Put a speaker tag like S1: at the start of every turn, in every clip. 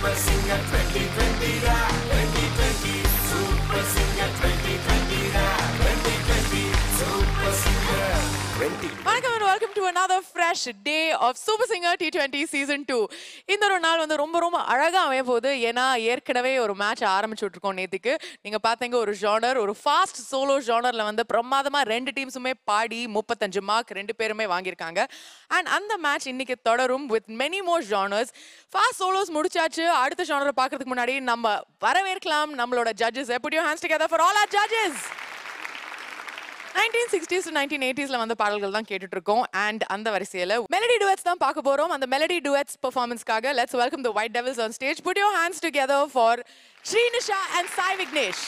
S1: Super Singer 2020 ra 2020 Super Singer 2020 ra 2020 Super Singer 2020.
S2: வணக்கம் and welcome to another fresh day of Super Singer T20 Season 2. இந்த ஒரு நாள் வந்து ரொம்ப அழகா அமைய போகுது. ஏன்னா ஏற்கனவே ஒரு மேட்ச் ஆரம்பிச்சுட்டு இருக்கோம் நேத்துக்கு. நீங்க பாத்தீங்க ஒரு ஜானர், ஒரு ஃபாஸ்ட் சோலோ ஜானர்ல வந்து பிரமாதமா ரெண்டு டீம்ஸுமே பாடி 35 மார்க் ரெண்டு பேருமே வாங்கியிருக்காங்க. அண்ட் அந்த மேட்ச் இன்னைக்கு தொடரும் with many more genres. Fast solos முடிச்சாச்சு. அடுத்த ஜானரை பார்க்கறதுக்கு முன்னாடி நம்ம வரவேற்கலாம் நம்மளோட judges. Put your hands together for all our judges. 1960s to 1980sல வந்த பாடல்கள் தான் கேட்டுட்டு இருக்கோம். அண்ட் அந்த வரிசையில மெலடி டுவெட்ஸ் தான் பார்க்க போறோம். அந்த melody டுவெட்ஸ் பெர்ஃபார்மன்ஸ்க்காக let's welcome the White Devils on stage. Put your hands together for Srinisha and Sai Vignesh.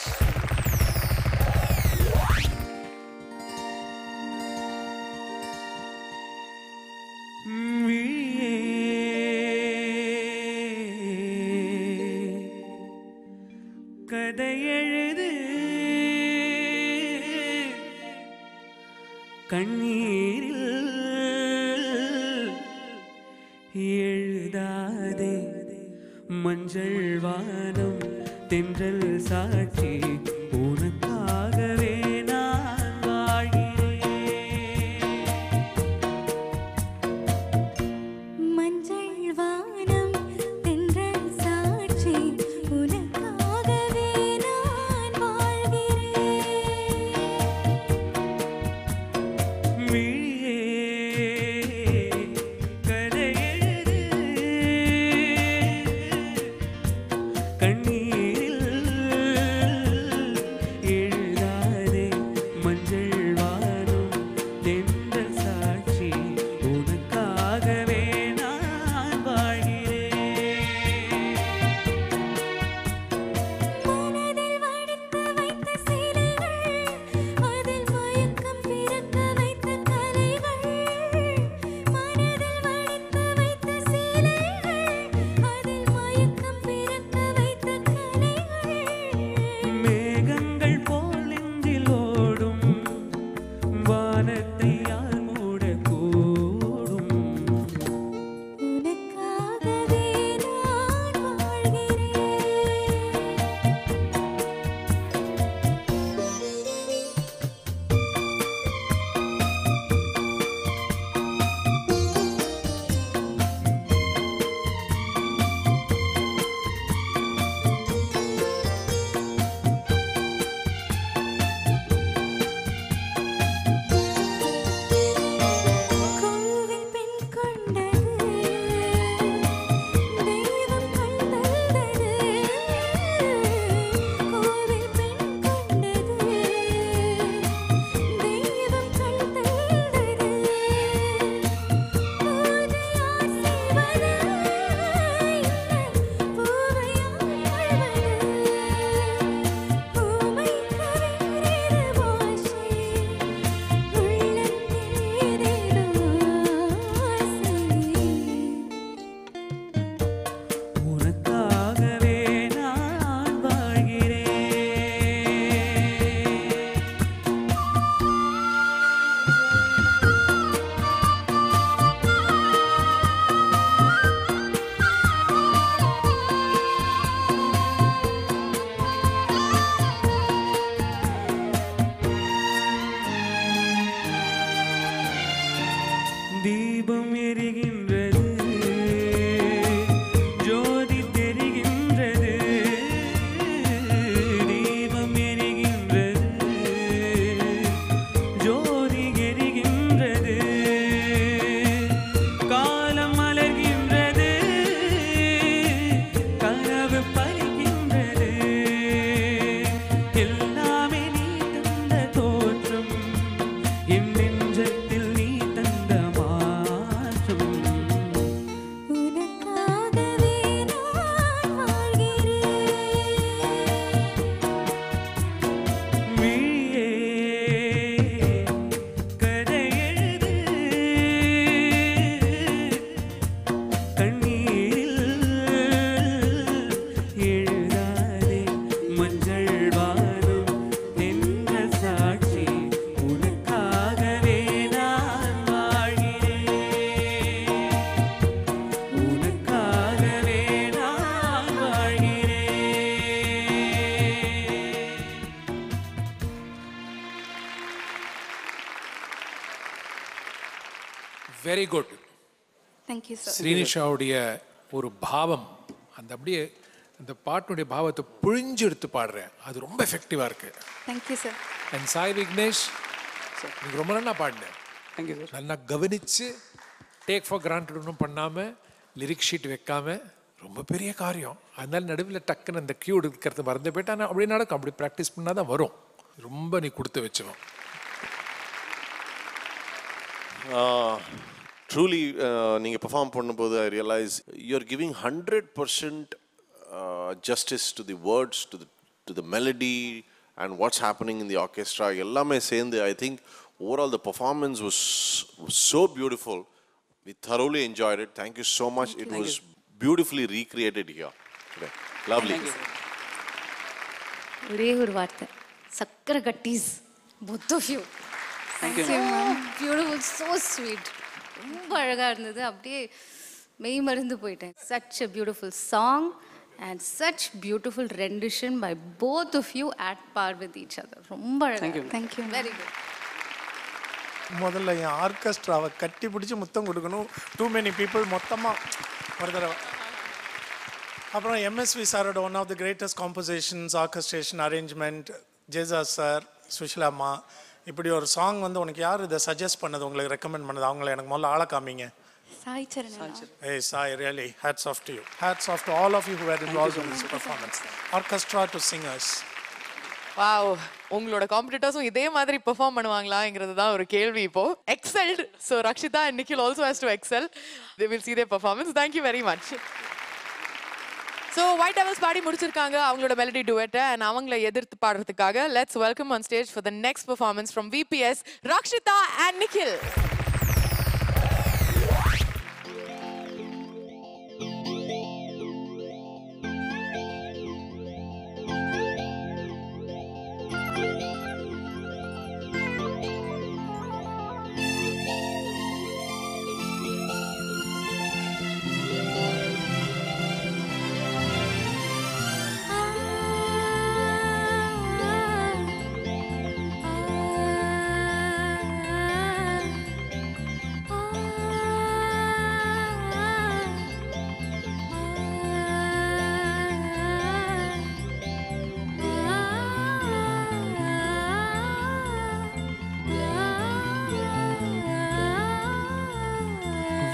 S3: கதை எழுது கண்ணீரில் எழுதாதே மஞ்சள் வானம் தென்றல் சாட்சி உனக்காகவே நான் வாழ்கிறேன்.
S4: மஞ்சள் வானம் தென்றல் சாட்சி உனக்காகவே நான் வாழ்கிறேன்.
S5: Very good.
S4: Thank you sir.
S5: ஸ்ரீனிஷாவுடைய ஒரு பாவம், அந்த அப்படியே அந்த பாட்டுடைய பாவத்தை புழிஞ்சு எடுத்து பாடுறேன், அது ரொம்ப எஃபெக்டிவாக இருக்கு.
S4: Thank you sir.
S5: And Sai Vignesh, நீங்கள் ரொம்ப நல்லா பாடினேன்.
S3: Thank you sir.
S5: நல்லா கவனித்து டேக் ஃபார் கிராண்டட் ஒன்றும் பண்ணாமல் லிரிக் ஷீட் வைக்காமல் ரொம்ப பெரிய காரியம். அதனால நடுவில் டக்குன்னு அந்த கியூ இருக்கிறது மறந்து போயிட்டு, ஆனால் அப்படி நடக்கும். அப்படி ப்ராக்டிஸ் பண்ணால் தான் வரும். ரொம்ப நீ கொடுத்து வச்சுவோம்.
S6: ட்ரூலி நீங்கள் பெர்ஃபார்ம் பண்ணும்போது I realise you're giving 100% justice to the words, to the melody and what's happening in the orchestra. எல்லாமே சேர்ந்து I think overall the performance was so beautiful. We thoroughly enjoyed it. Thank you so much. It was beautifully recreated here today. Lovely.
S7: ஒரே ஒரு வார்த்தை, சக்கர Kattis, both of you.
S3: Thank you.
S7: So beautiful, so sweet. ரொம்ப அழகா இருந்தது. அப்படியே மெய் மறந்து போயிட்டேன். Such a beautiful song and such beautiful rendition by both of you at par with each other. ரொம்ப அழகா.
S3: Thank you.
S7: Thank you. Very good.
S8: முதல்ல என் ஆர்கெஸ்ட்ராவை கட்டி பிடிச்சி முத்தம் கொடுக்கணும். டூ மெனி பீப்புள் மொத்தமாக ஒரு தடவை. அப்புறம் எம்எஸ்வி சாரோட one of the greatest compositions, orchestration, arrangement, ஜேசா சார், சுஷிலாமா, இப்படி ஒரு சாங் வந்து உனக்கு யார் இதை சஜஸ்ட் பண்ணது, உங்களுக்கு ரெக்கமெண்ட் பண்ணது, அவங்கள எனக்கு முதல்ல ஆளை காமிங்க.
S4: சாய் சரண்.
S8: Hey Sai, really, hats off to you. Hats off to all of you who were involved in this performance. Orchestra to singers.
S2: Wow, உங்களோட காம்படிட்டர்ஸும் இதே மாதிரி பெர்ஃபார்ம் பண்ணுவாங்களாங்கிறது தான் ஒரு கேள்வி இப்போ. Excelled. So Rakshitha and Nikhil also has to excel. They will see their performance. Thank you very much. So white devils பாடி முடிச்சிருக்காங்க அவங்களோட மெலடி டுவெட்டை. அண்ட் அவங்கள எதிர்த்து பாடுறதுக்காக let's welcome on stage for the next performance from VPS, Rakshitha and Nikhil.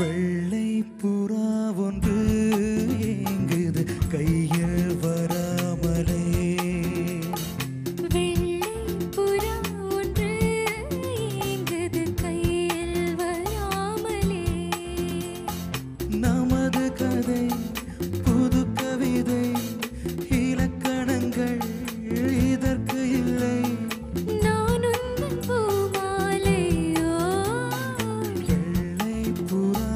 S9: வெள்ளை புறா ஒன்று ஏங்குது கையில் வராமலே.
S4: வெள்ளை புறா ஒன்று ஏங்குது கையில் வராமலே.
S9: நமது கதை புது கவிதை, இலக்கணங்கள் இதற்கு இல்லை.
S4: நான் உந்தன் பூமாலையோ.
S9: வெள்ளை புறா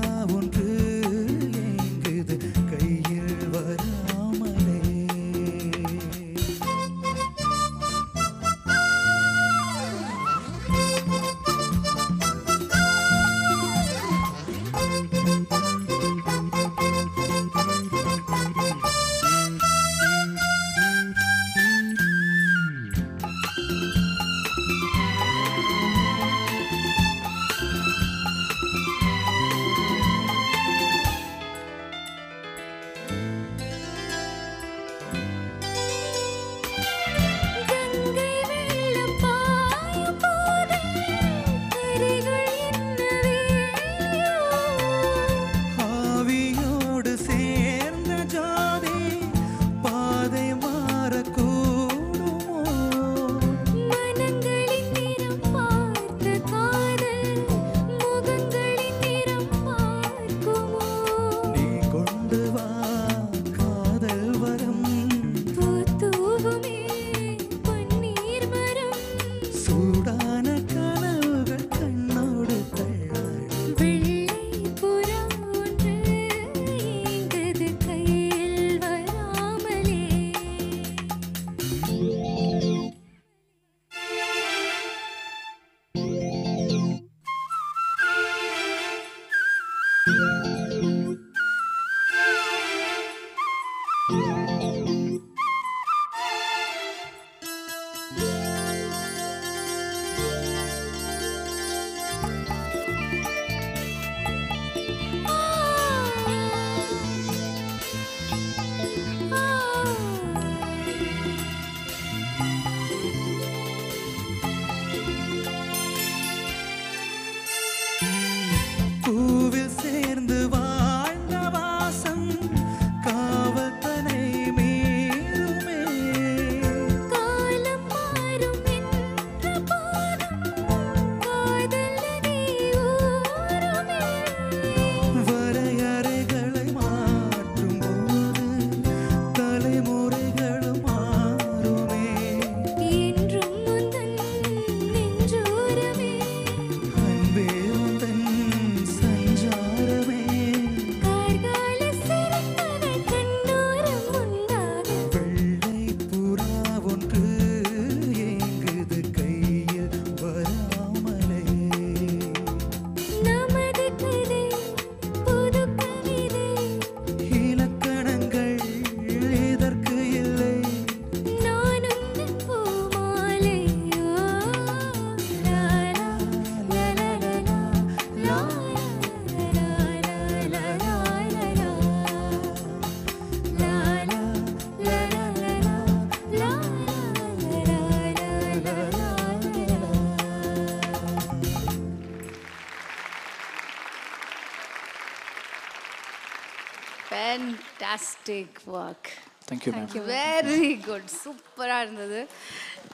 S7: Fantastic work.
S10: Thank you, ma'am.
S7: Very good. சூப்பராக இருந்தது.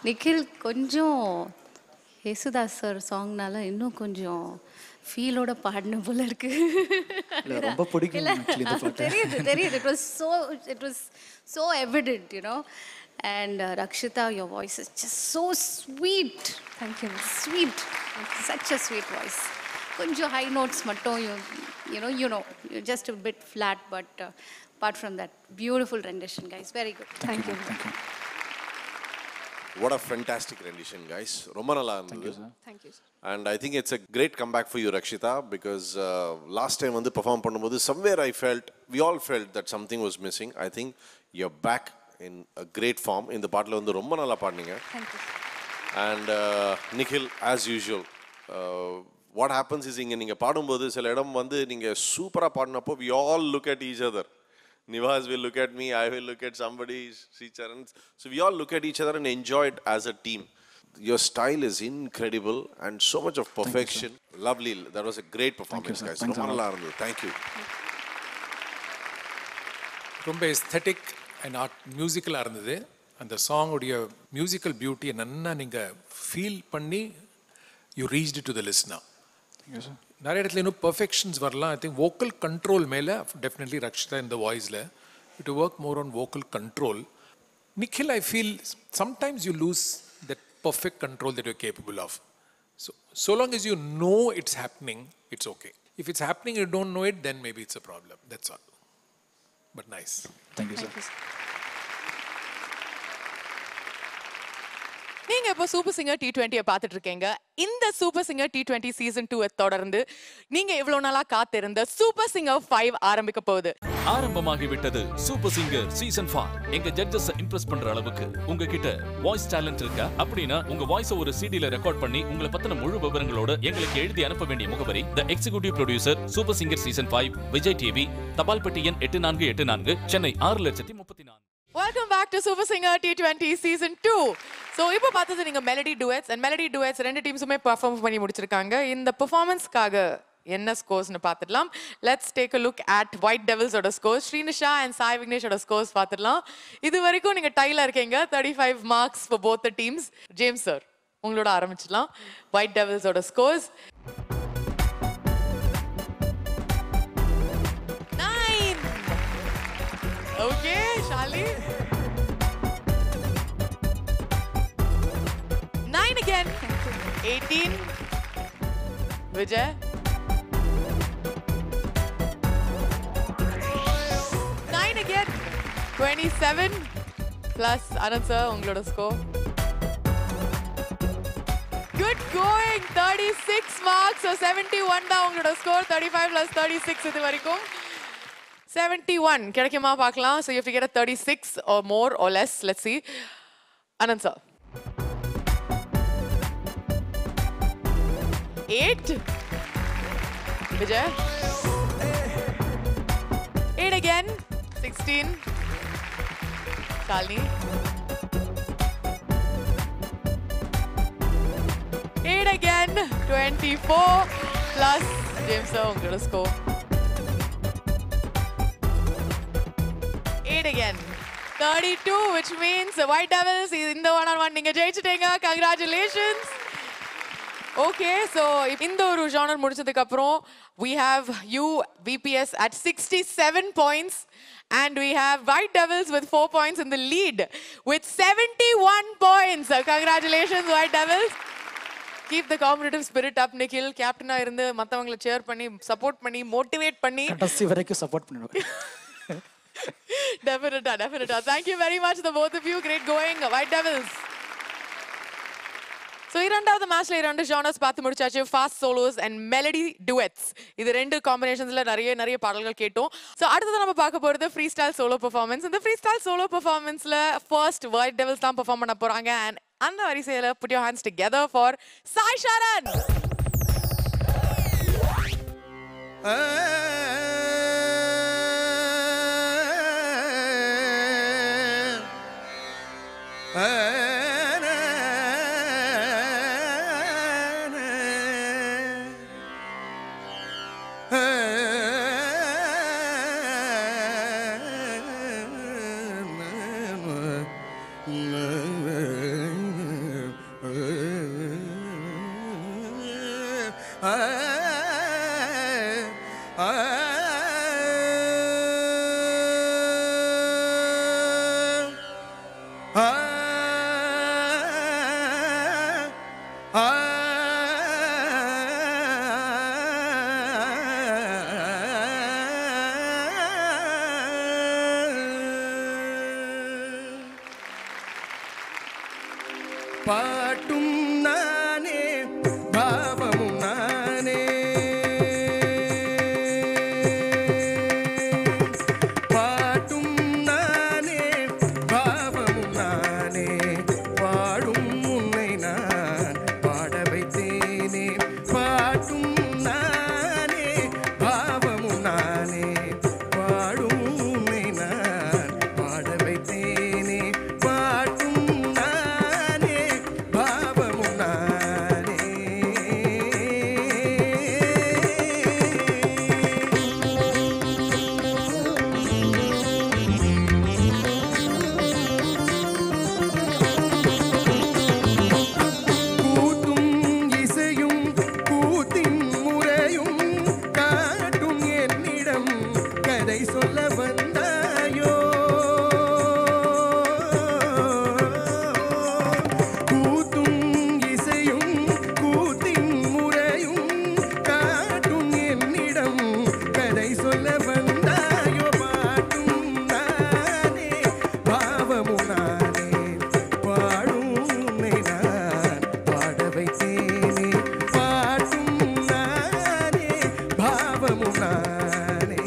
S7: நிக்கில் கொஞ்சம் யேசுதாஸ் சார் சாங்னால இன்னும் கொஞ்சம் ஃபீலோட பாடின போல இருக்கு.
S10: ரொம்ப பிடிக்கும் actually இந்த பாட்டு.
S7: தெரியுது. It was so evident, you know. And Rakshita, your voice is just so sweet.
S4: Thank you.
S7: Sweet. Such a sweet voice. கொஞ்சம் high notes மட்டும் you know you're just a bit flat, but apart from that, beautiful rendition, guys. Very good.
S4: Thank you.
S6: What a fantastic rendition, guys. ரொம்ப நல்லா இருந்தது.
S4: Thank you, sir.
S6: And I think it's a great comeback for you, Rakshita, because last time வந்து perform பண்ணும்போது somewhere we all felt that something was missing. I think you're back in a great form. இந்த பாட்டுல வந்து ரொம்ப நல்லா பாடுனீங்க.
S4: Thank you.
S6: And Nikhil, as usual, what happens is இங்க நீங்க பாடும்போது சில இடம் வந்து நீங்க சூப்பரா பாடினப்போ we all look at each other. Nivas will look at me, I will look at somebody, Sricharan. So we all look at each other and enjoy it as a team. Your style is incredible and so much of perfection. Lovely. That was a great performance, guys. ரொம்ப நல்லா இருந்தது. Thank you.
S5: ரொம்ப aesthetic and art மியூசிக்கலாக இருந்தது. அந்த சாங்குடைய musical பியூட்டியை நன்னா நீங்கள் ஃபீல் பண்ணி you reached to the listener. நிறைய இடத்துல இன்னும் பர்ஃபெக்ஷன்ஸ் வரலாம். ஐ திங்க் வோக்கல் கண்ட்ரோல் மேலே டெஃபினெட்லி ரக்ஷிதா இந்த வாய்ஸில் it work more on vocal control. Nikhil, I feel sometimes you lose that perfect control that you're capable of. So long as you know it's happening, it's okay. If it's happening and you don't know it, then maybe it's a problem. That's all. But nice.
S10: Thank you, sir.
S2: நீங்க இப்போ super singer T20 பார்த்துட்டு இருக்கீங்க. இந்த super singer T20 season 2 தொடர்ந்து நீங்க இவ்வளவு நாளா காத்திருந்த சூப்பர் சிங்கர் 5 ஆரம்பிக்க போகுது.
S11: ஆரம்பமாகிவிட்டது சூப்பர் சிங்கர் சீசன் 5. எங்க ஜட்ஜஸ் இம்ப்ரெஸ் பண்ற அளவுக்கு உங்ககிட்ட வாய்ஸ் டேலண்ட் இருக்கா? அப்படின்னா உங்க வாய்ஸ் ஒரு சிடில ரெக்கார்ட் பண்ணி உங்களை பத்தின முழு விவரங்களோட எங்களுக்கு எழுதி அனுப்ப வேண்டிய முகவரி the executive producer super singer season 5, Vijay TV, தபால் பெட்டி எண் 8484, Chennai 6,34,000.
S2: Welcome back to Super Singer T20 Season 2. So, இப்போ பார்த்தது நீங்க மெலடி டுவெட்ஸ் அண்ட் மெலடி டுவெட்ஸ் ரெண்டு டீம்ஸுமே பெர்ஃபார்ம் பண்ணி முடிச்சிருக்காங்க. இந்த பெர்ஃபார்மன்ஸ்க்காக என்ன ஸ்கோர்ஸ்னு பார்த்துடலாம். Let's take a look at white டெவில்ஸோட ஸ்கோர்ஸ். ஸ்ரீனிஷா அண்ட் சாய் விக்னேஷோட ஸ்கோர்ஸ் பார்த்துடலாம். இது வரைக்கும் நீங்க டைல இருக்கீங்க. 35 marks for both the teams. James sir, உங்களோட ஆரம்பிச்சிடலாம். ஒயிட் டெவில்ஸோட scores 9. Okay, Shali. 9 again. 18. Vijay. 9 again. 27 plus Anand sir, ungaloda score. Good going. 36 marks. So 71 da ungaloda score. 35 plus 36 இது வரைக்கும் 71 கிடைக்குமா பார்க்கலாம். So you have to get a 36 or more or less. Let's see. Anand sir. 8. Vijay. 8 again. 16. Shalini. 8 again. 24 plus James sir, ungala score. 8 again. 32, which means White Devils in the one-on-one ninga jeichiteenga. Congratulations. Okay, so இந்த ஒரு genre முடிச்சதுக்கு அப்புறம் we have you VPS at 67 points and we have White Devils with 4 points in the lead with 71 points. Congratulations White Devils. Keep the competitive spirit up, Nikhil. Captain-ஆ இருந்து மத்தவங்கள சேர் பண்ணி support பண்ணி motivate பண்ணி
S10: கடைசி வரைக்கும் சப்போர்ட் பண்ணுங்க.
S2: Definitely. Thank you very much, the both of you. Great going, White Devils. So, இரண்டாவது மேட்ச்ல இரண்டு ஜானர்ஸ் பார்த்து முடிச்சாச்சு. Fast solos and melody duets. இது ரெண்டு காம்பினேஷன்ஸ்ல நிறைய பாடல்கள் கேட்டோம். ஸோ அடுத்தது நம்ம பார்க்க போறது ஃப்ரீ ஸ்டைல் சோலோ பெர்ஃபார்மன்ஸ். இந்த ஃப்ரீ ஸ்டைல் சோலோ பெர்ஃபார்மன்ஸ்ல ஃபர்ஸ்ட் ஒயிட் டெவில்ஸ் தான் பெர்ஃபார்ம் பண்ண போறாங்க. அண்ட் அந்த வரிசையில put your hands together for Sai Sharan.
S9: பாட்டும் நானே பாவமும் நானே பாட்டும் நானே பாவமும் நானே பாடும் உன்னை நான் பாட வைத்தேனே பாட்டும் நானே பாவமும் நானே பாடும் உன்னை நான் பாட வைத்தேனே பாட்டும் நானே பாவமும் நானே கூத்தும் இசையும் கூத்தின் முறையும் காட்டும் என்னிடம் கதை சொல்ல வந்தாயோ கூத்தும் இசையும் கூத்தின் முறையும் காட்டும் என்னிடம் கதை சொல்ல வந்தாயோ பாட்டும் நானே பாவமும் நானே பாடும் உன்னை நான் பாட வைத்தேனே பாட்டும் நானே பாவமும் நானே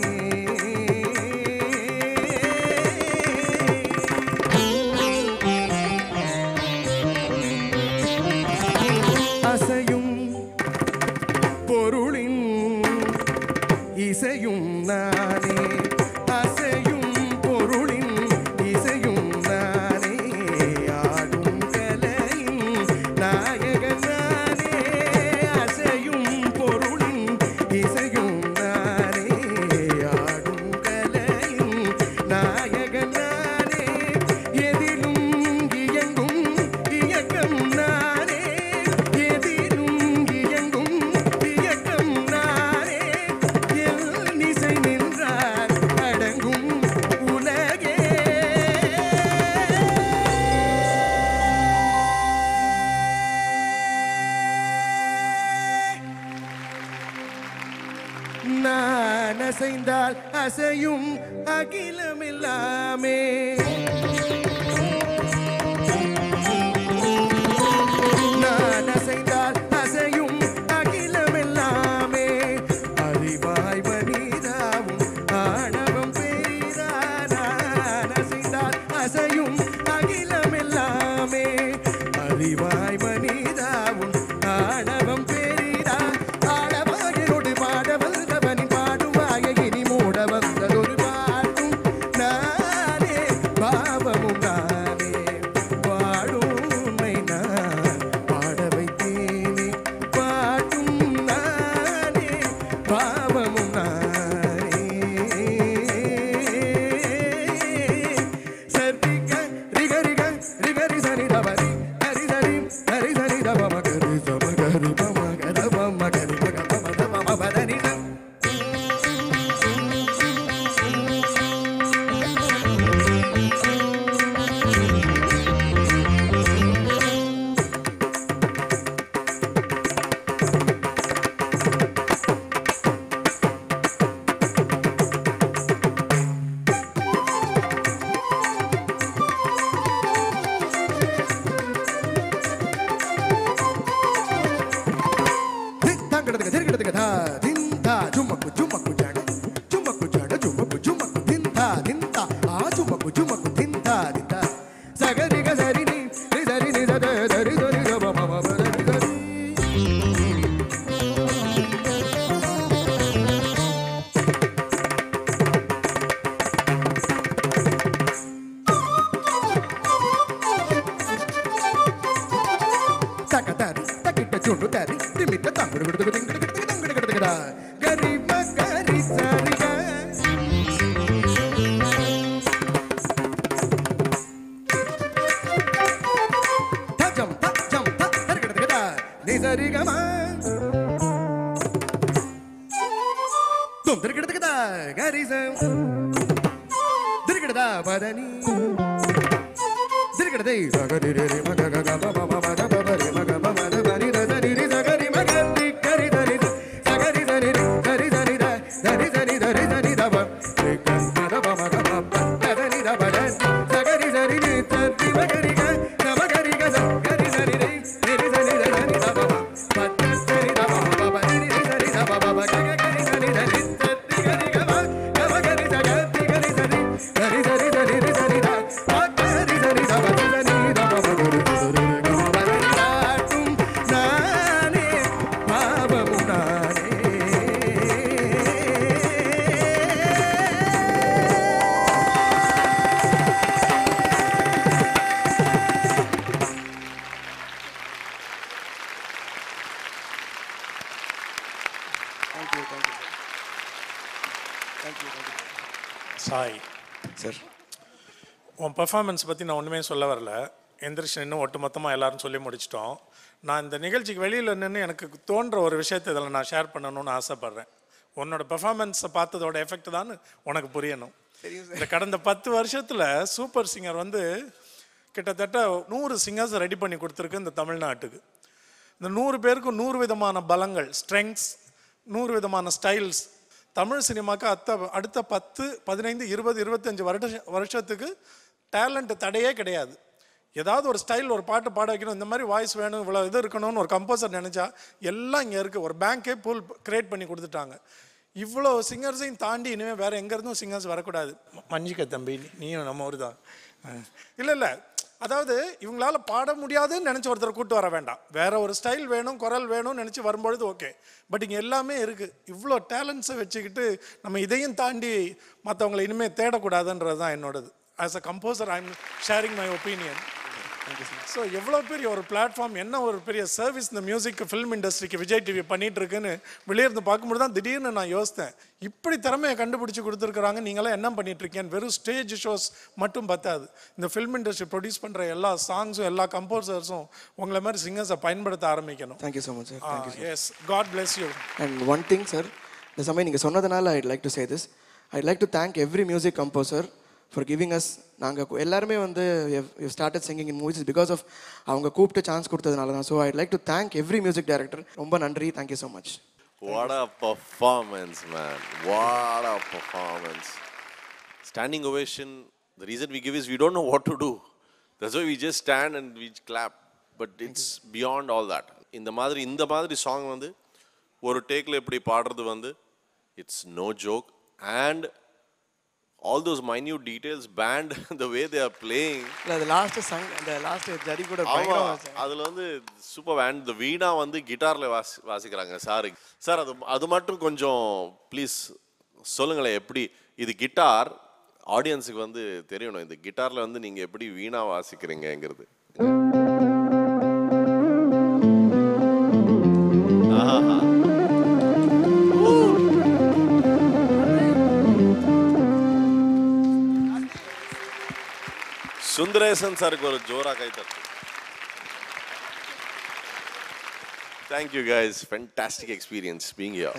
S9: அசையும் பொருளின் இசையும் நானே அசையும் பொருளின் இசையும் நானே ஆடும் கலையின் நாயகன் நானே அசையும் பொருளின் இசையும் நானே ஆடும் கலையின் நாயகன் நானே எதிலும் இயங்கும் இயக்கம் நானே எதிலும் இயங்கும் இயக்கம் நானே எல் இசை நின்றார் அடங்கும் உலகே நான் அசைந்தால் அசையும் அகிலமில்லாமே நான் அசைந்தால் அசையும் அகிலமெல்லாமே அறிவாய் மனிதாவும் ஆணவம் பெரிதா நான் அசைந்தால் அசையும் அகிலமெல்லாமே அறிவாய் மனிதாவும் ஆணவம் பெரிதா ஆடவாயனோடு பாட வந்தவனின் பாடுவாய இனி மூட வந்ததொரு பாட்டும் நானே பாவமும் நானே பாடும் உன்னை நான் பாட வைத்தேனே பாட்டும் நானே பாவமும் நானே சர்டிக ரிகரிக ரிகரி சனி தவரி ஹரி சரி ஹரி சரி தவ மகரி சமகரி பமகர பமகரி பம தம பதனி தங்கடதுக்கு திருக்கடதுக்கு தா திந்தா ஜும்மக்கு ஜும்மக்கு ஜட ஜும்மக்கு ஜட ஜும்மக்கு ஜும்மக்கு திந்தா திந்தா ஆ ஜும்மக்கு ஜும்மக்கு திந்தா திந்தா சகரிக சரினி ரிசரினி சத சரி சரி ரப மம பதரி சரி தக்கதாரி தக்கிட்ட சுண்டு தாரி திமிட்ட தங்குடு குடுக்கு திங்குடு குடுக்கு தங்குடு குடுக்குடா கரி மகரி சரிகா தஜம் தஜம் தர்கடதுகடா நிசரிகமா தும் திருக்கிடத்துக்குதா கரிசம் திருக்கிடதா பதனி திருக்கிடதை சகரி மக மக மக மக பபரி மக மக பனி ரதரி சகரி மகரி கரி தரி சகரி தரி தரி தரி தரி தரி தரி தரி தப கந்த தப மக மக தரி தப சகரி தரி தரி மகரி க மகரி க சகரி தரி தரி தரி தரி தப பத்த தரி தப பப தரி தரி தப பப கரி தரி தரி தரி கரி க மகரி சகரி கரி தரி தரி தரி தரி தரி த பக்கரி தரி தப தரி தப மகரி தரி காட்டும் நானே பாவமு நானே
S8: சாய்
S10: சார்
S8: உன் பெர்ஃபார்மன்ஸ் பற்றி நான் ஒன்றுமே சொல்ல வரல. எந்திரிச்சு நின்று ஒட்டுமொத்தமாக எல்லாரும் சொல்லி முடிச்சிட்டோம். நான் இந்த நிகழ்ச்சிக்கு வெளியில் நின்று எனக்கு தோன்ற ஒரு விஷயத்தை இதில் நான் ஷேர் பண்ணணும்னு ஆசைப்பட்றேன். உன்னோட பெர்ஃபார்மன்ஸை பார்த்ததோட எஃபெக்ட் தான் உனக்கு புரியணும். இந்த கடந்த 10 வருஷத்தில் சூப்பர் சிங்கர் வந்து கிட்டத்தட்ட 100 சிங்கர்ஸ் ரெடி பண்ணி கொடுத்துருக்கு இந்த தமிழ்நாட்டுக்கு. இந்த 100 பேருக்கும் 100 விதமான பலங்கள், ஸ்ட்ரெங்க்ஸ், 100 விதமான ஸ்டைல்ஸ். தமிழ் சினிமாவுக்கு அடுத்த 10, 15, 20, 25 வருஷத்துக்கு டேலண்ட் தடையே கிடையாது. ஏதாவது ஒரு ஸ்டைல், ஒரு பாட்டு பாட வைக்கணும், இந்த மாதிரி வாய்ஸ் வேணும், இவ்வளோ இது இருக்கணும்னு ஒரு கம்போசர் நினச்சா எல்லாம் இங்கே இருக்குது. ஒரு பேங்கே பூல் கிரியேட் பண்ணி கொடுத்துட்டாங்க. இவ்வளோ சிங்கர்ஸையும் தாண்டி இனிமேல் வேறு எங்கேருந்தும் சிங்கர்ஸ் வரக்கூடாது. மஞ்சிக்க தம்பி, நீயும் நம்ம ஊர் தான். இல்லை அதாவது இவங்களால பாட முடியாதுன்னு நினச்சி ஒருத்தர் கூப்பிட்டு வர வேண்டாம். வேற ஒரு ஸ்டைல் வேணும், குரல் வேணும்னு நினச்சி வரும்பொழுது ஓகே. பட் இங்கே எல்லாமே இருக்குது. இவ்வளோ டேலண்ட்ஸை வச்சுக்கிட்டு நம்ம இதையும் தாண்டி மற்றவங்களை இனிமேல் தேடக்கூடாதுன்றது தான் என்னோடது. As a composer I am sharing my opinion. So எவ்வளோ பெரிய ஒரு பிளாட்ஃபார்ம், என்ன ஒரு பெரிய சர்வீஸ் இந்த மியூசிக் ஃபிலிம் இண்டஸ்ட்ரிக்கு விஜய் டிவி பண்ணிட்டு இருக்குன்னு வெளியிருந்து பார்க்கும்போது தான் திடீர்னு நான் யோசித்தேன், இப்படி திறமையை கண்டுபிடிச்சி கொடுத்துருக்குறாங்க, நீங்களாம் என்ன பண்ணிட்டு இருக்கீங்க. வெறும் ஸ்டேஜ் ஷோஸ் மட்டும் பத்தாது. இந்த ஃபிலிம் இண்டஸ்ட்ரி ப்ரொடியூஸ் பண்ணுற எல்லா சாங்ஸும் எல்லா கம்போசர்ஸும் உங்களை மாதிரி சிங்கர்ஸை பயன்படுத்த ஆரம்பிக்கணும்.
S10: Thank you so much sir.
S8: Yes, God bless you.
S10: And one thing sir, இந்த சமயம் நீங்கள் சொன்னதுனால I'd like to say this. I'd like to thank every music composer for giving us. நாங்கள் எல்லாருமே வந்து started singing in movies because of அவங்க கூப்பிட்டு chance கொடுத்ததுனால தான். So I'd like to thank every music director. ரொம்ப நன்றி. Thank you so much.
S6: What a performance, man. What a performance. Standing ovation. The reason we give is we don't know what to do. That's why we just stand and we clap. But it's beyond all that. இந்த மாதிரி song வந்து ஒரு டேக்ல எப்படி பாடுறது வந்து it's no joke. And all those minute details, band, the way they are playing.
S10: The last song, the last zari கூட பயங்கரமா இருந்துச்சு.
S6: அதுல வந்து சூப்பர் பேண்ட். இந்த வீணா வந்து கிட்டார்ல வாசிக்கிறாங்க சார். சார் அது மட்டும் கொஞ்சம் ப்ளீஸ் சொல்லுங்களேன், எப்படி இது கிட்டார் ஆடியன்ஸுக்கு வந்து தெரியணும். இந்த கிட்டார்ல வந்து நீங்க எப்படி வீணா வாசிக்கிறீங்கிறது. சுந்தரேசன் சாருக்கு ஒரு ஜோரா கைத்தட்டு. Thank you guys, fantastic experience being here.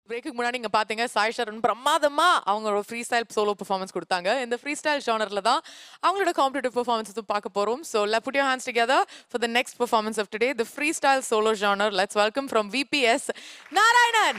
S2: பிரேக்குக்கு முன்னாடி நீங்க பாத்தீங்க சாய் ஷரன் பிரமாதமா அவங்களோட ஃப்ரீ ஸ்டைல் சோலோ பெர்ஃபார்மன்ஸ் கொடுத்தாங்க. இந்த ஃப்ரீ ஸ்டைல் ஜானர்ல தான் அவங்களோட காம்படிட்டிவ் பெர்ஃபார்மன்ஸ் பார்க்க போறோம். So let's put your hands together for the next performance of today, the freestyle solo genre. Let's welcome from VPS Narayanan.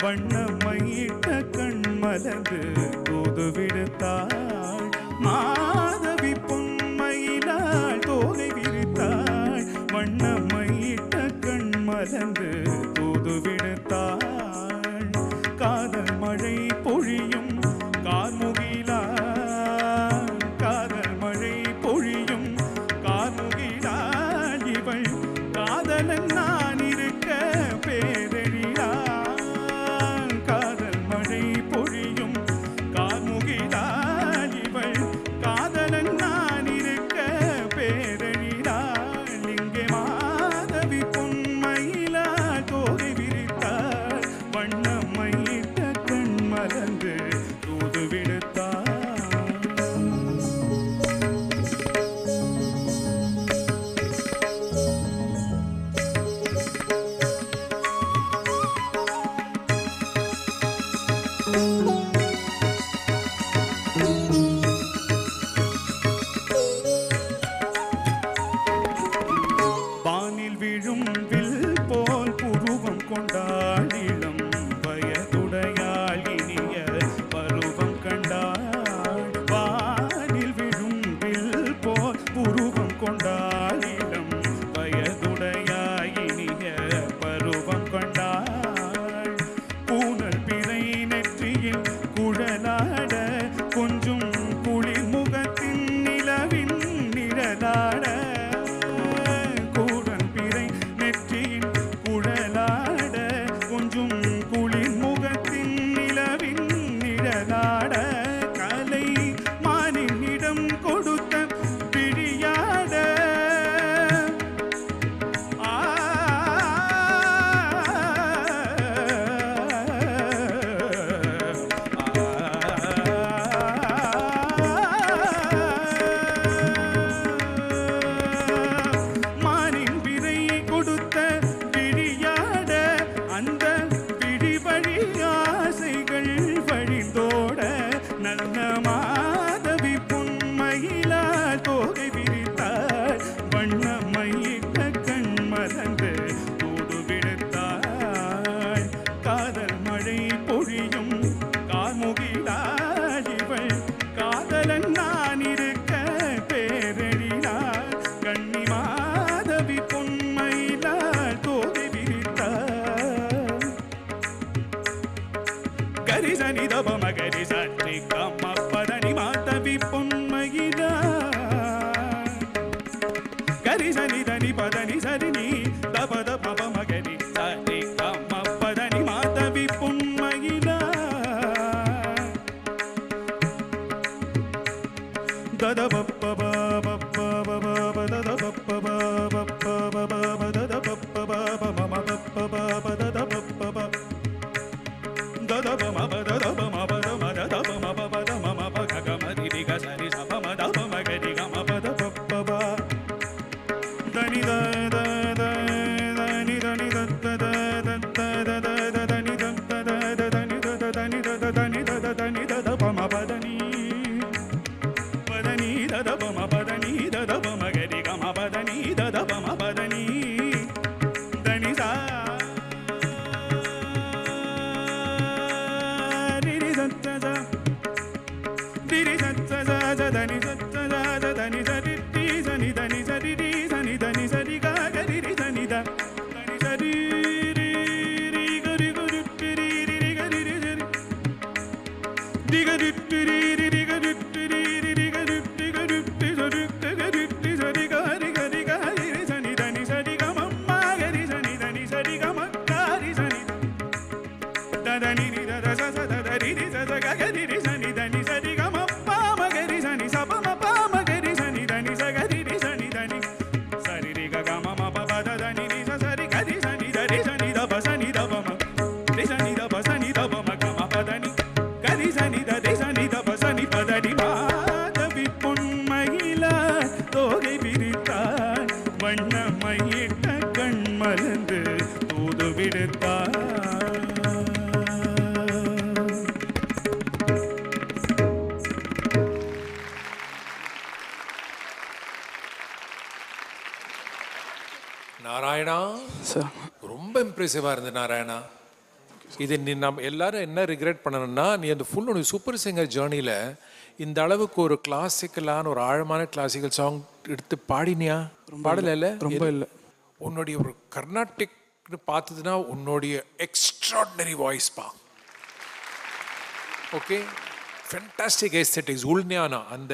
S3: வண்ணமையிட்ட கண் மலர்ந்து தூது விடுத்தாள் மாதவி பொன்மயிலாள் தோகை விரித்தாள் வண்ணமையிட்ட கண் மலர்ந்து தூது விடுத்தாள் காதல் மழை பொழியும் கார்முகிலாள் காதல் மழை பொழியும் கார்முகிலாள் இவள் காதலன் நான் இருக்க பேரெழிலாள் காதல் மழை பொழியும் கார்முகிலாள் இவள் காதலன் நான் இருக்க பேரெழிலாள் இங்கே மாதவி பொன்மயிலாள் தோகை விரித்தாள் வண்ணமையிட்ட கண் மலர்ந்து தூது விடுத்தாள் வானில் விழும் வில் போல் புருவம் கொண்டாள் இளம் வயதுடையாள் இனிய பருவம் கண்டாள் வானில் விழும் வில் போல் புருவம் கொண்டாள் இளம் வயதுடையாள் இனிய பருவம் கொண்டாள் கூனல் பிறை நெற்றியில் குழலாட கொஞ்சம் குளிர் முகத்தின் நிலவின் நிழலாட கூடல் பிறை நெற்றியின் குழலாட கொஞ்சம் குளிர் முகத்தின் நிலவின் நிழலாட கலை மானிடம் கொடுத்த பிடியாட மானின் பிறை கொடுத்த விழியாட அந்த விழி வழி ஆசைகள் வழிந்தோட நல்ல மாதவி பொன்மயிலாள் தோகை விரித்தாள் வண்ணமையிட்ட கண் மலர்ந்து தூது விடுத்தாள் காதல் மழை பொழியும் கார்முகிலாள் இவள் காதலன் நான் இருக்க பேரெழிலாள் கண்ணி மாதவி பொன்மயிலாள் தோகை விரித்தாள் கரிசனி தப மகரி சற்றி கம்ம பதனி மாதவி பொன்மயிலாள் கரிசனி தனி பதனி சரினி தப தப மகரி சற்றி கம்ம பதனி மாதவி பொன்மயிலாள் தத பப்ப பப்ப பப்ப தத பப்ப பப்ப பப்ப தத பப்ப பப்ப மம பப்ப பப்ப தத பப்ப பப்ப தத பம தத பம பத மத தப மப பத மம பக கமதி ரிக சரி சப மத பம கரி கம பத பப்ப ப தனி த த த தனி தனி த த த த த த தனி த த த தனி த த தனி த த தனி த த தனி த த பம பதனி பதனி தத பம பதனி தத பம கரி கம பதனி தத பம பதனி தனி சா ரிரி சத்த ச ரிரி சத்த ச தனி சத்த ச தனி சரி ரி சனி தனி சரி ரி சனி தனி சரி க கரி ரி சனி த தனி சரி ரி ரி கரி கரி ரி ரி ரி கரி ரி சரி ரி கரி ரி ரி ரி கரி ரி ரி ரி கரி ரி கரி ரி சரி கரி ரி சரி கரி கரி கரி ரி சனி தனி சரி க மம்ம கரி சனி தனி சரி க ம கரி சனி ததனி ரி தத ச ச ததரி ரி ச ச க கரி ரி சனி தனி சரி க ம ப ம கரி சனி ச ப ம ப ம கரி சனி தனி ச கரி ரி சனி தனி சரி ரி க க ம ம ப ப ததனி ரி ச சரி கரி சனி தரி சனி த ப சனி த ப ம ரி சனி த ப சனி த ப ம க ம பதனி கரி சனி த ரி சனி த ப சனி பதனி மாதவி பொன்மயிலாள் தோகை விரித்தாள் வண்ணமையிட்ட கண் மலர்ந்து தூது விடுத்தாள்
S5: நாராயணா
S10: சார்
S5: ரொம்ப இம்ப்ரெசிவாக இருந்தது நாராயணா. இது நீ நம்ம எல்லாரும் என்ன ரிக்ரெட் பண்ணணும்னா நீ அந்த ஃபுல் உனக்கு சூப்பர் சிங்கர் ஜேர்னியில் இந்த அளவுக்கு ஒரு கிளாசிக்கலான ஒரு ஆழமான கிளாசிக்கல் சாங் எடுத்து பாடினியா? பாடல
S3: ரொம்ப இல்லை.
S5: உன்னுடைய ஒரு கர்நாடிக்னு பார்த்ததுன்னா உன்னுடைய எக்ஸ்ட்ராடினரி வாய்ஸ் பா. Okay, fantastic aesthetics. உள்ஞானா அந்த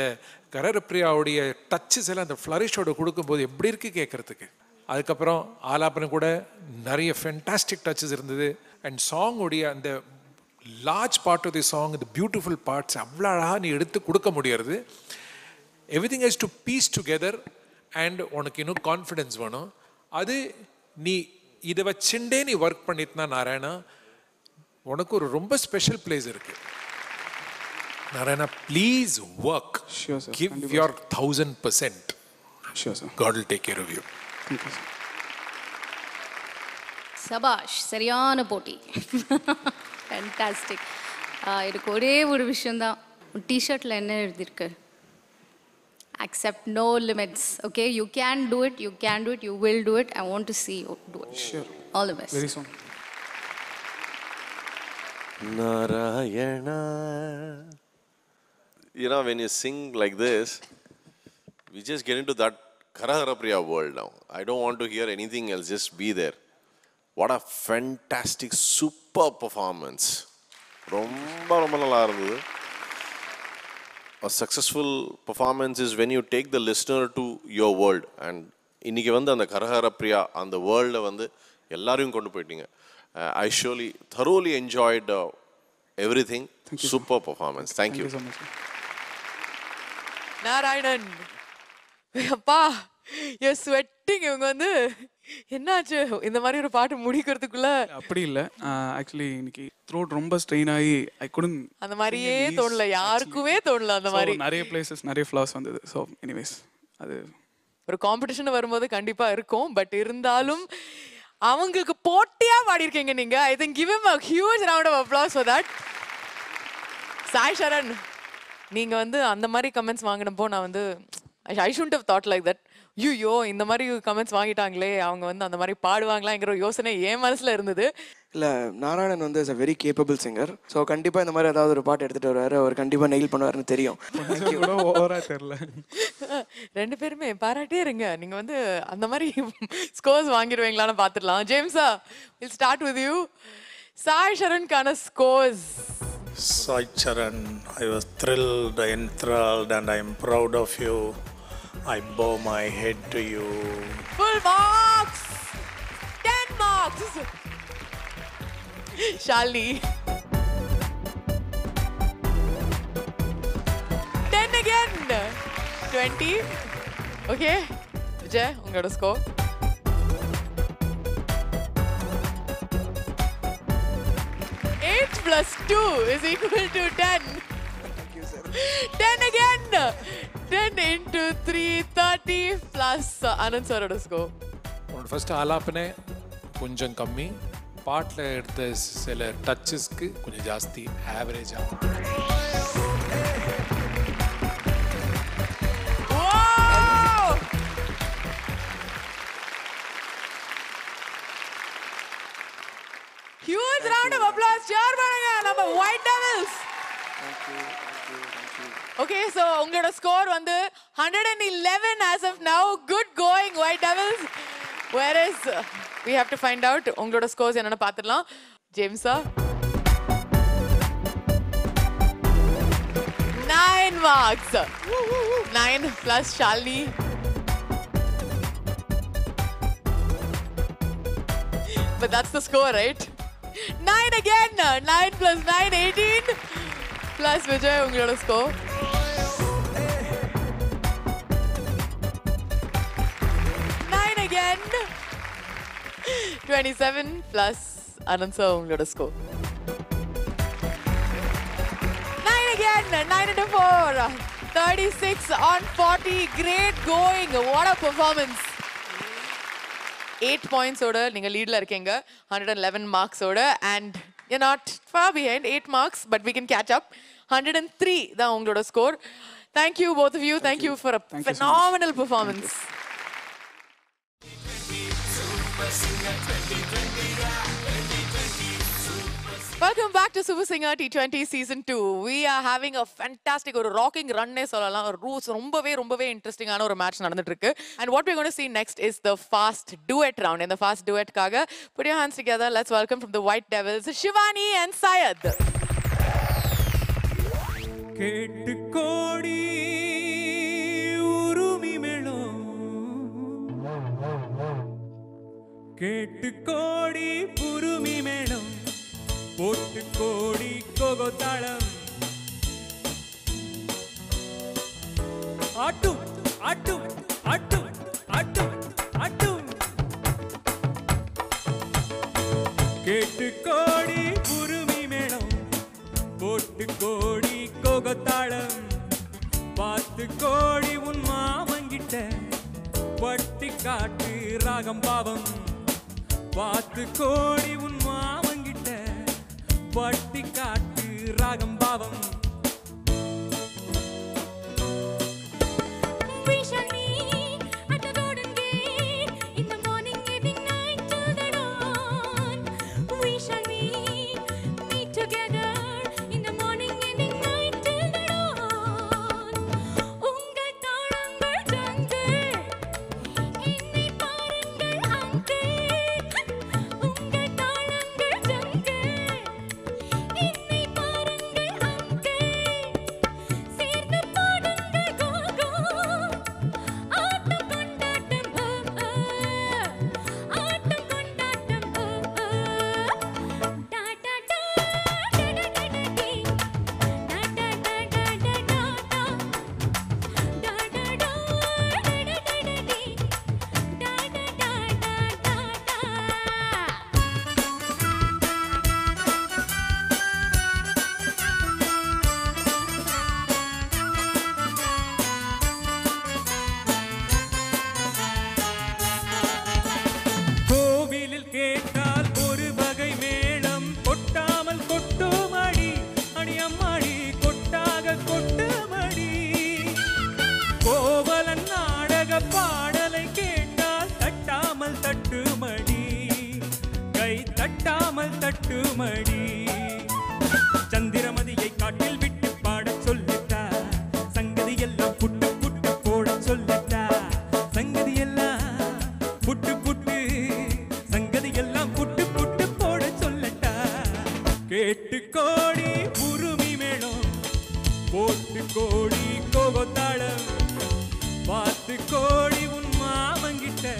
S5: கரரப்பிரியாவுடைய டச்சஸ் எல்லாம் அந்த ஃப்ளரிஷோட கொடுக்கும்போது எப்படி இருக்கு கேட்கறதுக்கு. அதுக்கப்புறம் ஆலாப்பனம் கூட நிறைய ஃபென்டாஸ்டிக் டச்சஸ் இருந்தது. அண்ட் சாங்குடைய அந்த large part of the song, இந்த பியூட்டிஃபுல் பார்ட்ஸ் அவ்வளோ அழகாக நீ எடுத்து கொடுக்க முடியாது. Everything has to piece together and உனக்கு இன்னும் கான்ஃபிடென்ஸ் வேணும். அது நீ இதை வச்சுட்டே நீ ஒர்க் பண்ணிட்டுனா நாராயணா உனக்கு ஒரு ரொம்ப ஸ்பெஷல் பிளேஸ் இருக்கு. Narayana, please work, give your 1000%.
S3: Sure, sir.
S5: God will take care of you.
S3: Thank you, sir.
S7: சபாஷ், சரியான போட்டி. ஃபேண்டாஸ்டிக். எனக்கு ஒரே ஒரு விஷயந்தான், டிஷர்ட்டில் என்ன எழுதியிருக்கு? Accept no limits. Okay, you can do it, you can do it, you will do it. I want to see you do it.
S3: Sure.
S7: All the best.
S3: Very soon.
S6: Narayana. You know, when you sing like this, we just get into that Karaharapriya world now. I don't want to hear anything else, just be there. What a fantastic, super performance. Romba nalla irundhudu. A successful performance is when you take the listener to your world. And இன்னைக்கு வந்து அந்த கரஹரப்பிரியா அந்த வேர்ல்டை வந்து எல்லாரையும் கொண்டு போயிட்டீங்க. I surely thoroughly enjoyed everything. Super performance. Thank you.
S3: Thank you so much, sir.
S2: Narayanan, அப்பா you're sweating. இவங்க வந்து என்னாச்சு இந்த மாதிரி ஒரு பாட்டு முடிக்கிறதுக்குள்ள?
S3: அப்படி இல்லை, ஆக்சுவலி இன்னைக்கு த்ரோட் ரொம்ப ஸ்ட்ரெயின் ஆகி ஐ குடன்
S2: அந்த மாதிரியே தோணல, யாருக்குமே தோணல அந்த மாதிரி.
S3: நிறைய பிளேசஸ் நிறைய ஃப்ளாஸ் வந்தது. ஸோ எனிவேஸ், அது
S2: ஒரு காம்படிஷன் வரும்போது கண்டிப்பா இருக்கும். பட் இருந்தாலும் அவங்களுக்கு போட்டியா பாடியிருக்கீங்க நீங்க. I think give him a huge round of applause for that. Sai Charan, நீங்க வந்து அந்த மாதிரி கமெண்ட்ஸ் வாங்கினப்போ நான் வந்து I shouldn't have thought like that. ஐயோ இந்த மாதிரி கமெண்ட்ஸ் வாங்கிட்டாங்களே, அவங்க வந்து அந்த மாதிரி பாடுவாங்களாங்கிற யோசனை என் மனசுல இருந்தது.
S10: இல்லை, நாராயணன் வந்து is a very capable singer. So கண்டிப்பாக இந்த மாதிரி ஏதாவது ஒரு பாட்டு எடுத்துகிட்டு வருவார், அவர் கண்டிப்பாக நெயில் பண்ணுவார்னு தெரியும்.
S3: கூட ஓவராக தெரியல.
S2: ரெண்டு பேருமே பாராட்டே இருங்க. நீங்க வந்து அந்த மாதிரி ஸ்கோர்ஸ் வாங்கிடுவீங்களான்னு பார்த்துடலாம். ஜேம்ஸா, we'll start with you. சாய் சரண்கான scores.
S8: Sai Charan, I was thrilled, enthralled, and I am proud of you. I bow my head to you.
S2: Full marks! 10 marks! Shalini. 10 again! 20. Okay. Vijay, ungalோட score. Plus 2 is equal to 10.
S10: Thank you, sir.
S2: 10 again. 10 into 3, 30 plus Anand sir score.
S5: First ஆலாப்பனே கொஞ்சம் கம்மி, பாட்டில் எடுத்த சில டச்சஸ்க்கு கொஞ்சம் ஜாஸ்தி, average ஆகும்.
S2: Huge round of applause. Cheer பண்ணுங்க நம்ம White Devils.
S10: Thank you.
S2: Okay, so உங்களோட ஸ்கோர் வந்து 111 as of now. Good going White Devils. Whereas we have to find out உங்களோட ஸ்கோர்ஸ் என்னன்னு பார்த்துடலாம். ஜேம்ஸா 9 marks. 9 plus Shalini. But that's the score, right? 9 again. 9 plus 9, 18. Plus Vijay, உங்களோட score. 9 again. 27 plus Anand sir, உங்களோட score. 9 again. 9 into 4. 36 on 40. Great going. What a performance. 8 points oda ninga lead la irukeenga, 111 marks oda, and you're not far behind. 8 marks, but we can catch up. 103 da ungaloda score. Thank you both of you. Thank you for a phenomenal performance. Welcome back to Super Singer T20 Season 2. We are having a fantastic or rocking run சொல்லலாம். Rules ரொம்பவே இன்ட்ரெஸ்டிங்கான ஒரு match நடந்துட்டு இருக்கு. And what we're going to see next is the fast duet round. In the fast duet காக put your hands together. Let's welcome from the White Devils Shivani and Syed.
S3: கேட்டு கோடி உருமி மேளம் கேட்டு கோடி புருமி மேளம் போட்டு கோடி கோகோத்தாளம் ஆட்டும் ஆட்டும் ஆட்டும் ஆட்டும் ஆட்டும் கேட்டு கோடி புருமி மேளம் போட்டு கோடி கோகோத்தாளம் பார்த்து கோடி உன் மாமங்கிட்ட பட்டி காட்டு ராகம் பாவம் பார்த்து கோடி உன் மாமங்கிட்ட பட்டி காட்டு ராகம் பாவம் சந்திரமதியை காட்டில் விட்டு பாட சொல்லிட்டா சங்கதி எல்லாம் புட்டு புட்டு போட சொல்லிட்டா சங்கதி எல்லாம் புட்டு புட்டு சங்கதி எல்லாம் புட்டு புட்டு போட சொல்லட்டா கேட்டு கோடி புருமி மேளம் போட்டு கோடி கோகோத்தாளம் பார்த்து கோடி உன் மாமங்கிட்ட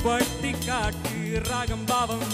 S3: பட்டி காட்டு ராகம் பாவம்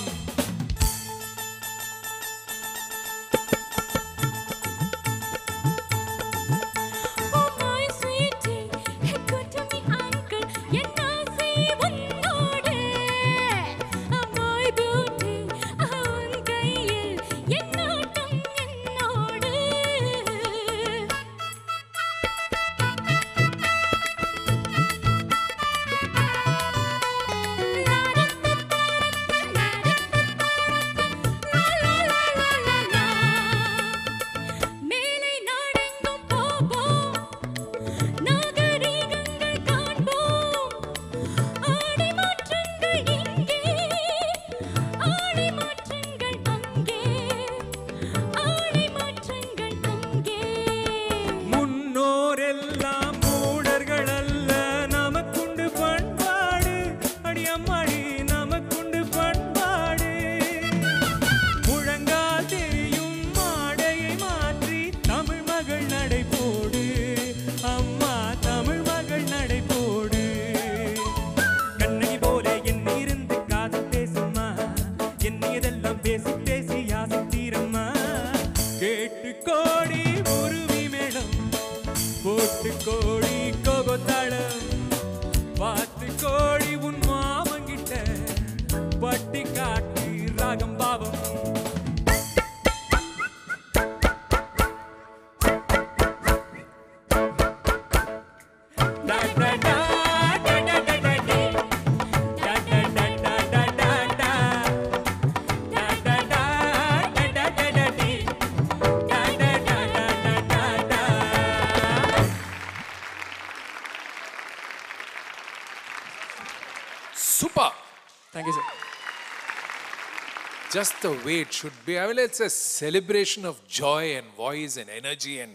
S5: just the way it should be. I mean, it's a celebration of joy and voice and energy and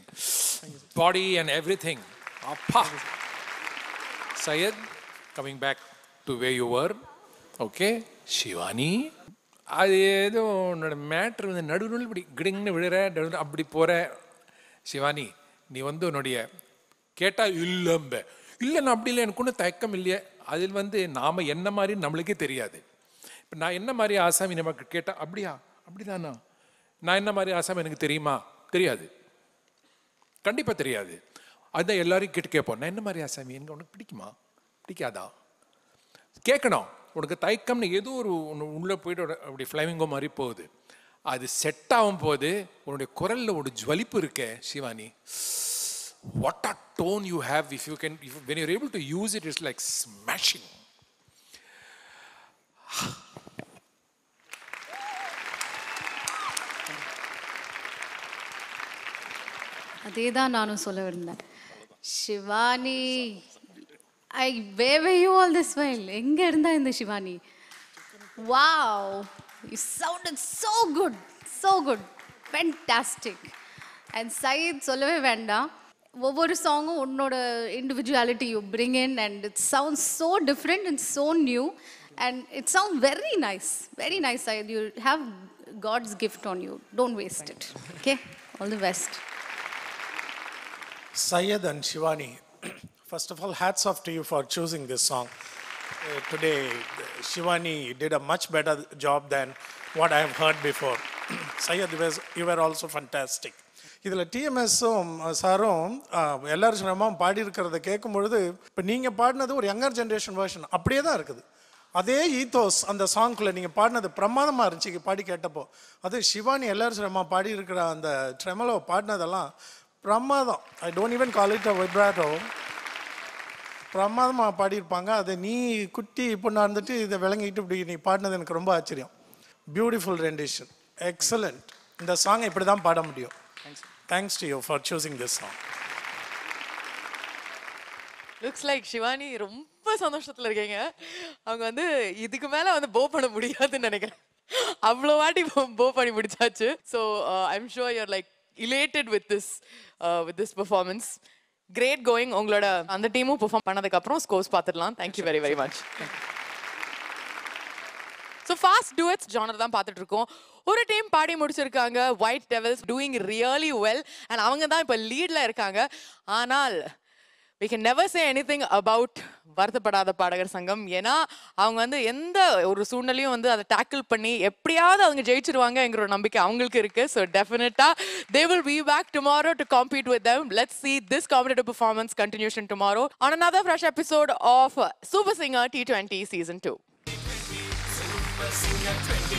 S5: body and everything. Appa. Syed, coming back to where you were. Okay. Shivani. அது ஏதோ உன்னோட matter வந்து நடுநூல் இப்படி கிடிங்னு விழுற அப்படி போகிற. சிவானி, நீ வந்து உன்னுடைய கேட்டால் இல்லம்ப இல்லை நான் அப்படி இல்லை, எனக்கு ஒன்றும் தயக்கம் இல்லையே. அதில் வந்து நாம் என்ன மாதிரி நம்மளுக்கே தெரியாது. இப்போ நான் என்ன மாதிரி ஆசாமி நமக்கு கேட்டால் அப்படியா அப்படிதானா, நான் என்ன மாதிரி ஆசாமி எனக்கு தெரியுமா, தெரியாது, கண்டிப்பாக தெரியாது. அதுதான் எல்லாரையும் கேட்போம், நான் என்ன மாதிரி ஆசாமி, எனக்கு உனக்கு பிடிக்குமா பிடிக்காதா கேட்கணும். உனக்கு தயக்கம்னு ஏதோ ஒரு ஒன்று உள்ளே போய்ட்டு அப்படி ஃப்ளைமிங்கோ மாதிரி போகுது. அது செட் ஆகும் போது உன்னுடைய குரலில் ஒரு ஜுவலிப்பு இருக்கே Shivani, what a tone you have. If you can, when you're able to use it, it's like smashing.
S7: அதேதான் நானும் சொல்ல விருந்தேன். Shivani, where were you all this while? எங்க இருந்தா இந்த Shivani? Wow, you sounded so good, so good, fantastic. And Syed, சொல்லவே வேண்டாம், ஒவ்வொரு சாங்கும் உன்னோட individuality you bring in and it sounds so different and so new and it sound very nice, very nice. Syed, you have God's gift on you. Don't waste it. Okay, all the best.
S8: Syed and Shivani, first of all, hats off to you for choosing this song. Today, Shivani did a much better job than what I have heard before. Syed, you were also fantastic. இதில் டிஎம்எஸும் சாரும் எல்லாரும் சொன்னமாக பாடியிருக்கிறத கேட்கும் பொழுது இப்போ நீங்கள் பாடினது ஒரு younger generation version அப்படியே தான் இருக்குது. அதே ஈத்தோஸ் அந்த சாங்க்குள்ளே நீங்கள் பாடினது பிரமாதமாக இருந்துச்சு பாடி கேட்டப்போ. அது சிவானி எல்லாரும் சொன்னமாக பாடியிருக்கிற அந்த ட்ரெமலோ பாடினதெல்லாம் பிரமாதம். I don't even call it a vibrato. பிரமாதமாக பாடியிருப்பாங்க. அதை நீ குட்டி பொண்ணாக இருந்துட்டு இதை விளங்கிட்டு இப்படி நீ பாடினது எனக்கு ரொம்ப ஆச்சரியம். Beautiful rendition, excellent. இந்த சாங்கை இப்படி தான் பாட முடியும். Thanks to you for choosing this song.
S2: Looks like Shivani ரொம்ப சந்தோஷத்துல இருக்கீங்க. அவங்க வந்து இதுக்கு மேல வந்து போ பண்ண முடியாதுன்னு நினைக்கிறேன். அவ்வளோ வாட்டி போ பண்ணி முடிச்சாச்சு. So I'm sure you're like elated with this performance. Great going. உங்களோட அந்த டீமும் பெர்ஃபார்ம் பண்ணதுக்கு அப்புறம் ஸ்கோர்ஸ் பார்த்துடலாம். Thank you very very much. So fast duets genre தான் பார்த்துட்டு இருக்கோம். ஒரு டீம் பாடி முடிச்சிருக்காங்க, white devils, doing really well and அவங்க தான் இப்போ லீடில் இருக்காங்க. ஆனால் we can never say anything about வருத்தப்படாத பாடகர் சங்கம். ஏன்னா அவங்க வந்து எந்த ஒரு சூழ்நிலையும் வந்து அதை டேக்கிள் பண்ணி எப்படியாவது அவங்க ஜெயிச்சிருவாங்கங்கிற ஒரு நம்பிக்கை அவங்களுக்கு இருக்கு. ஸோ டெஃபினட்டா they will be back tomorrow to compete with them. Let's see this competitive performance continuation tomorrow on another fresh episode of Super Singer T20 Season 2.
S1: Super Singer 20